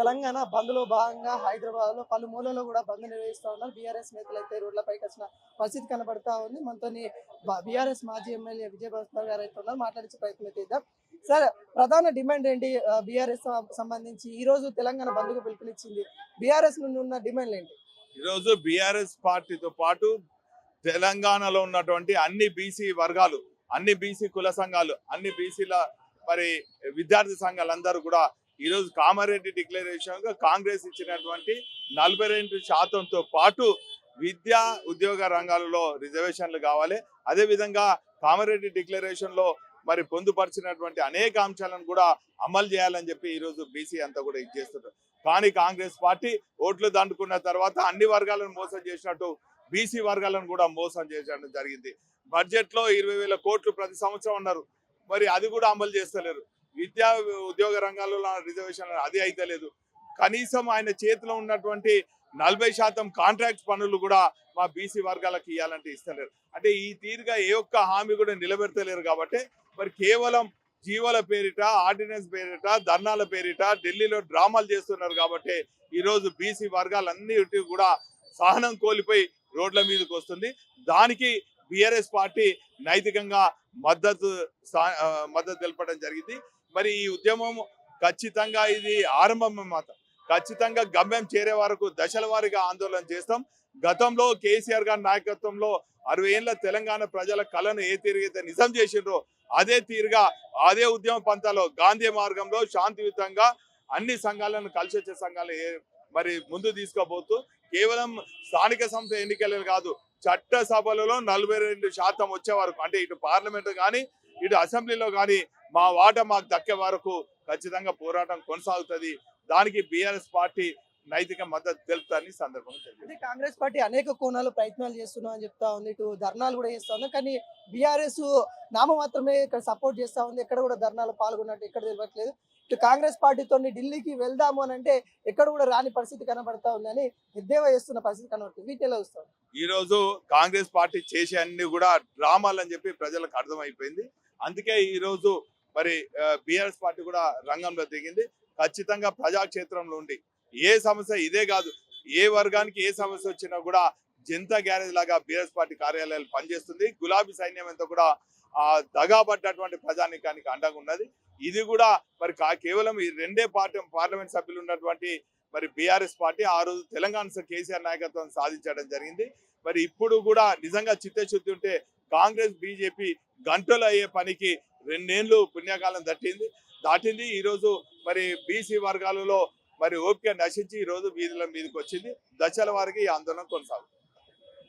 తెలంగాణ బంద్‌లో భాగంగా హైదరాబాద్‌లో పలు మూలల్లో కూడా బంద్ నిర్వహిస్తా ఉన్నారు. బీఆర్ఎస్ నేతలైతే రోడ్లపైకి వచ్చిన పరిస్థితి కనబడతా ఉంది. మనతోని బీఆర్ఎస్ మాజీ ఎమ్మెల్యే విజయభాస్కర్ గారు అయితే ఉన్నారు. మాట్లాడించే ప్రయత్నం చేద్దాం. సార్, ప్రధాన డిమాండ్ ఏంటి? బీఆర్ఎస్ సంబంధించి ఈ రోజు తెలంగాణ బంద్‌కు పిలుపునిచ్చింది. బీఆర్ఎస్ నుండి ఉన్న డిమాండ్లు ఏంటి? ఈరోజు బీఆర్ఎస్ పార్టీతో పాటు తెలంగాణలో ఉన్నటువంటి అన్ని బీసీ వర్గాలు, అన్ని బీసీ కుల సంఘాలు, అన్ని బీసీల మరి విద్యార్థి సంఘాలందరూ కూడా ఈరోజు కామారెడ్డి డిక్లరేషన్ గా కాంగ్రెస్ ఇచ్చినటువంటి 42% పాటు విద్యా ఉద్యోగ రంగాలలో రిజర్వేషన్లు కావాలి. అదే విధంగా కామారెడ్డి డిక్లరేషన్ లో మరి పొందుపరిచినటువంటి అనేక అంశాలను కూడా అమలు చేయాలని చెప్పి ఈరోజు బీసీ అంతా కూడా ఇచ్చేస్తున్నారు. కానీ కాంగ్రెస్ పార్టీ ఓట్లు దండుకున్న తర్వాత అన్ని వర్గాలను మోసం చేసినట్టు బీసీ వర్గాలను కూడా మోసం చేయడం జరిగింది. బడ్జెట్ లో 20,000 కోట్లు ప్రతి సంవత్సరం అన్నారు. మరి అది కూడా అమలు చేస్తలేరు. విద్యా ఉద్యోగ రంగాల్లో రిజర్వేషన్ అది అయితే లేదు. కనీసం ఆయన చేతిలో ఉన్నటువంటి 40% కాంట్రాక్ట్ పనులు కూడా మా బీసీ వర్గాలకు ఇవ్వాలంటే ఇస్తలేరు. అంటే ఈ తీరుగా ఏ ఒక్క హామీ కూడా నిలబెడతలేరు. కాబట్టి మరి కేవలం జీవోల పేరిట, ఆర్డినెన్స్ పేరిట, ధర్నాల పేరిట ఢిల్లీలో డ్రామాలు చేస్తున్నారు. కాబట్టి ఈరోజు బీసీ వర్గాలన్నిటి కూడా సహనం కోల్పోయి రోడ్ల మీదకి వస్తుంది. దానికి బీఆర్ఎస్ పార్టీ నైతికంగా మద్దతు తెలపడం జరిగింది. మరి ఈ ఉద్యమం ఖచ్చితంగా ఇది ఆరంభం మాత్రం, ఖచ్చితంగా గమ్యం చేరే వరకు దశల వారీగా ఆందోళన చేస్తాం. గతంలో కేసీఆర్ గారి నాయకత్వంలో 60 ఏళ్ల తెలంగాణ ప్రజల కళను ఏ తీరుగైతే నిజం చేసిండ్రో అదే తీరుగా అదే ఉద్యమ పంతాలో గాంధీ మార్గంలో శాంతియుతంగా అన్ని సంఘాలను కలిసి వచ్చే సంఘాలు మరి ముందు తీసుకోబోతూ కేవలం స్థానిక సంస్థ ఎన్నికలు కాదు, చట్ట సభలలో 42% వచ్చే వరకు, అంటే ఇటు పార్లమెంట్ కానీ ఇటు అసెంబ్లీలో కానీ మా వాటా మాకు దక్కే వరకు ఖచ్చితంగా పోరాటం కొనసాగుతుంది. దానికి బీఆర్ఎస్ పార్టీ నైతిక మద్దతు తెలుపుతారని సందర్భంగా తెలియదు. కాంగ్రెస్ పార్టీ అనేక కోణాలు ప్రయత్నాలు చేస్తున్నా అని చెప్తా ఉంది. ఇటు ధర్నాలు కూడా చేస్తా ఉంది. కానీ బీఆర్ఎస్ నామ మాత్రమే ఇక్కడ సపోర్ట్ చేస్తా ఉంది. ఎక్కడ కూడా ధర్నాలు పాల్గొన్నట్టు ఎక్కడ తెలియట్లేదు. ఇటు కాంగ్రెస్ పార్టీతో ఢిల్లీకి వెళ్దాము అని అంటే ఎక్కడ కూడా రాని పరిస్థితి కనబడతా ఉందని ఎద్దేవా చేస్తున్న పరిస్థితి కనబడుతుంది. వీటి ఎలా వస్తాం? ఈ రోజు కాంగ్రెస్ పార్టీ చేసే అన్ని కూడా డ్రామాలని చెప్పి ప్రజలకు అర్థమైపోయింది. అందుకే ఈ రోజు మరి బీఆర్ఎస్ పార్టీ కూడా రంగంలో దిగింది. ఖచ్చితంగా ప్రజాక్షేత్రంలో ఉండి ఏ సమస్య ఇదే కాదు, ఏ వర్గానికి ఏ సమస్య వచ్చినా కూడా జనతా గ్యారేజ్ లాగా బీఆర్ఎస్ పార్టీ కార్యాలయాలు పనిచేస్తుంది. గులాబీ సైన్యం అంతా కూడా దగాబడ్డటువంటి ప్రజానీకానికి అండగా ఉన్నది. ఇది కూడా మరి కేవలం ఈ రెండే పార్లమెంట్ సభ్యులు ఉన్నటువంటి మరి బీఆర్ఎస్ పార్టీ ఆ రోజు తెలంగాణ కేసీఆర్ నాయకత్వం సాధించడం జరిగింది. మరి ఇప్పుడు కూడా నిజంగా చిత్తశుద్ధి ఉంటే కాంగ్రెస్ బీజేపీ గంటలు అయ్యే పనికి 2 ఏళ్ళు పుణ్యకాలం దాటింది. ఈ రోజు మరి బీసీ వర్గాలలో మరి ఓపిక నశించి ఈ రోజు వీధుల మీదకి వచ్చింది. దశల వారికి ఈ ఆందోళన కొనసాగుతుంది.